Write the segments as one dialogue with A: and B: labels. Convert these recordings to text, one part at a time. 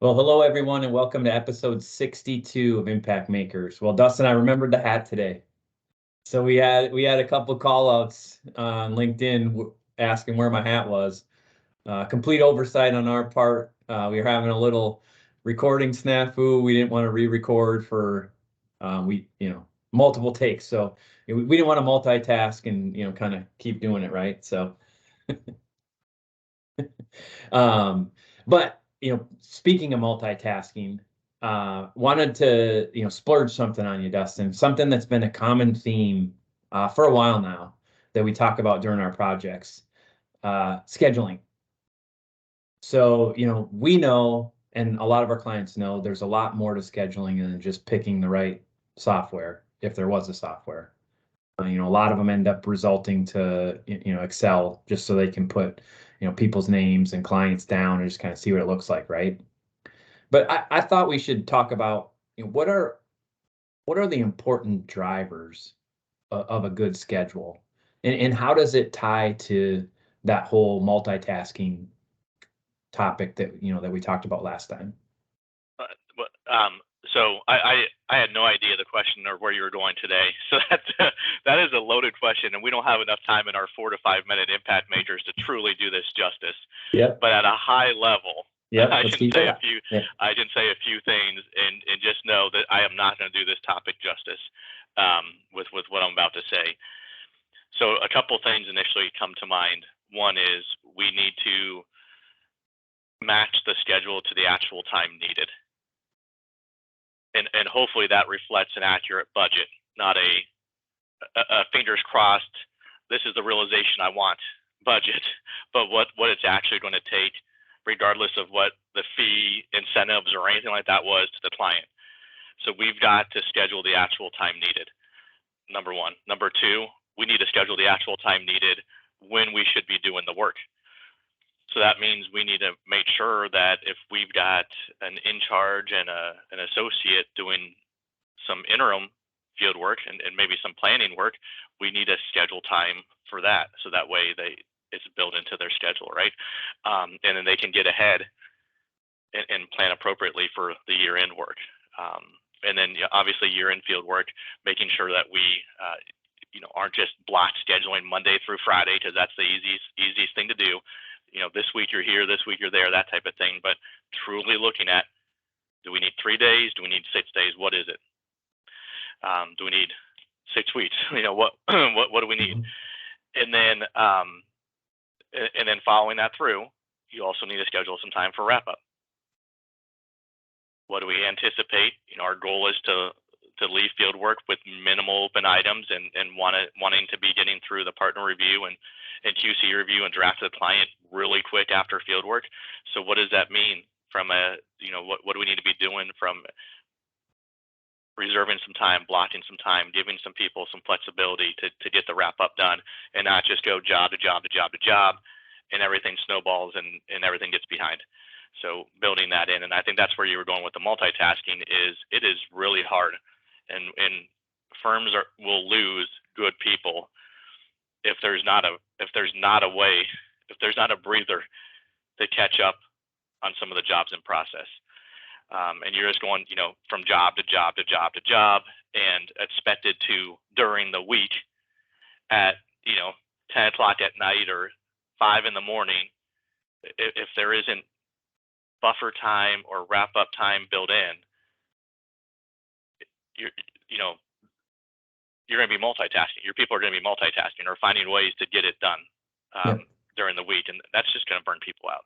A: Well, hello everyone, and welcome to episode 62 of Impact Makers. Well, Dustin, I remembered the hat today. So we had a couple call outs on LinkedIn asking where my hat was. Complete oversight on our part. We were having a little recording snafu. We didn't want to re-record for multiple takes. So we didn't want to multitask and kind of keep doing it, right? So but speaking of multitasking, wanted to splurge something on you, Dustin. Something that's been a common theme for a while now that we talk about during our projects, scheduling. So we know, and a lot of our clients know, there's a lot more to scheduling than just picking the right software, if there was a software. A lot of them end up resulting to Excel, just so they can put people's names and clients down and just kind of see what it looks like, right? But I thought we should talk about what are the important drivers of a good schedule, and how does it tie to that whole multitasking topic that we talked about last time.
B: Uh, so I had no idea the question or where you were going today. So that is a loaded question, and we don't have enough time in our 4 to 5 minute impact majors to truly do this justice.
A: Yeah.
B: But at a high level,
A: Yeah.
B: I
A: Let's
B: can
A: keep
B: say
A: going.
B: a few.
A: Yeah.
B: I can say a few things, and just know that I am not going to do this topic justice with what I'm about to say. So a couple things initially come to mind. One is we need to match the schedule to the actual time needed. And hopefully that reflects an accurate budget, not a fingers crossed, this is the realization I want budget, but what it's actually going to take, regardless of what the fee, incentives, or anything like that was to the client. So we've got to schedule the actual time needed, number one. Number two, we need to schedule the actual time needed when we should be doing the work. So that means we need to make sure that if we've got an in charge and an associate doing some interim field work and maybe some planning work, we need to schedule time for that. So that way it's built into their schedule, right? And then they can get ahead and plan appropriately for the year end work. And then obviously year end field work, making sure that we aren't just block scheduling Monday through Friday, because that's the easiest thing to do. This week you're here, this week you're there, that type of thing. But truly looking at, do we need 3 days? Do we need 6 days? What is it? Do we need 6 weeks? What do we need? And then following that through, you also need to schedule some time for wrap up. What do we anticipate? Our goal is to leave field work with minimal open items and wanting to be getting through the partner review and QC review and draft to the client really quick after field work. So what does that mean from what do we need to be doing from reserving some time, blocking some time, giving some people some flexibility to get the wrap up done and not just go job to job to job to job and everything snowballs and everything gets behind. So building that in, and I think that's where you were going with the multitasking, is it is really hard, and firms will lose good people if there's not a way, if there's not a breather to catch up on some of the jobs in process. And you're just going, from job to job to job to job, and expected to during the week at 10 o'clock at night or 5 in the morning, if there isn't buffer time or wrap up time built in, you're going to be multitasking. Your people are going to be multitasking or finding ways to get it done during the week, and that's just going to burn people out.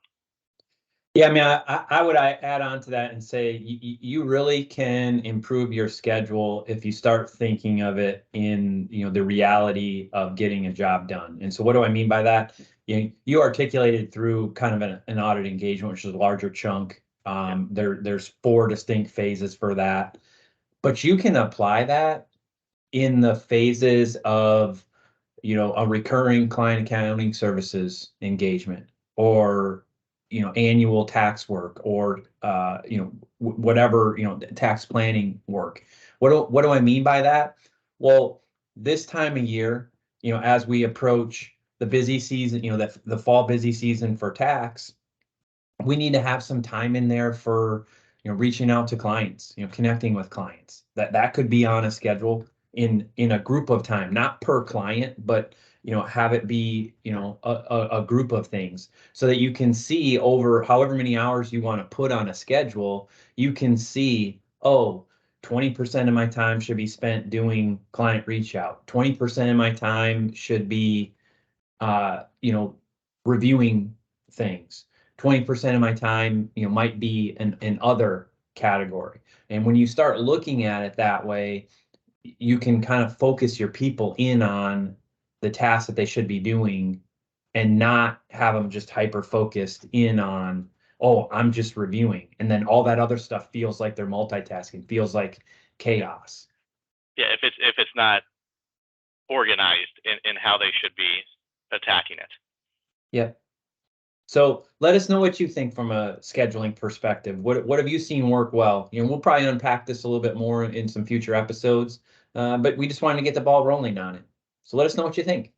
A: Yeah, I mean, I would add on to that and say you really can improve your schedule if you start thinking of it in the reality of getting a job done. And so what do I mean by that? You articulated through kind of an audit engagement, which is a larger chunk. There's 4 distinct phases for that, but you can apply that in the phases of a recurring client accounting services engagement, or annual tax work, or whatever, tax planning work. What do I mean by that? Well, this time of year, as we approach the busy season, the fall busy season for tax, we need to have some time in there for, reaching out to clients, connecting with clients. That could be on a schedule in a group of time, not per client, but have it be, a group of things so that you can see over however many hours you want to put on a schedule, you can see, oh, 20% of my time should be spent doing client reach out. 20% of my time should be, reviewing things. 20% of my time, might be an other category. And when you start looking at it that way, you can kind of focus your people in on the tasks that they should be doing and not have them just hyper focused in on, oh, I'm just reviewing. And then all that other stuff feels like they're multitasking, feels like chaos.
B: Yeah, if it's not organized in how they should be attacking it.
A: Yep. So let us know what you think from a scheduling perspective. What have you seen work well? We'll probably unpack this a little bit more in some future episodes, but we just wanted to get the ball rolling on it. So let us know what you think.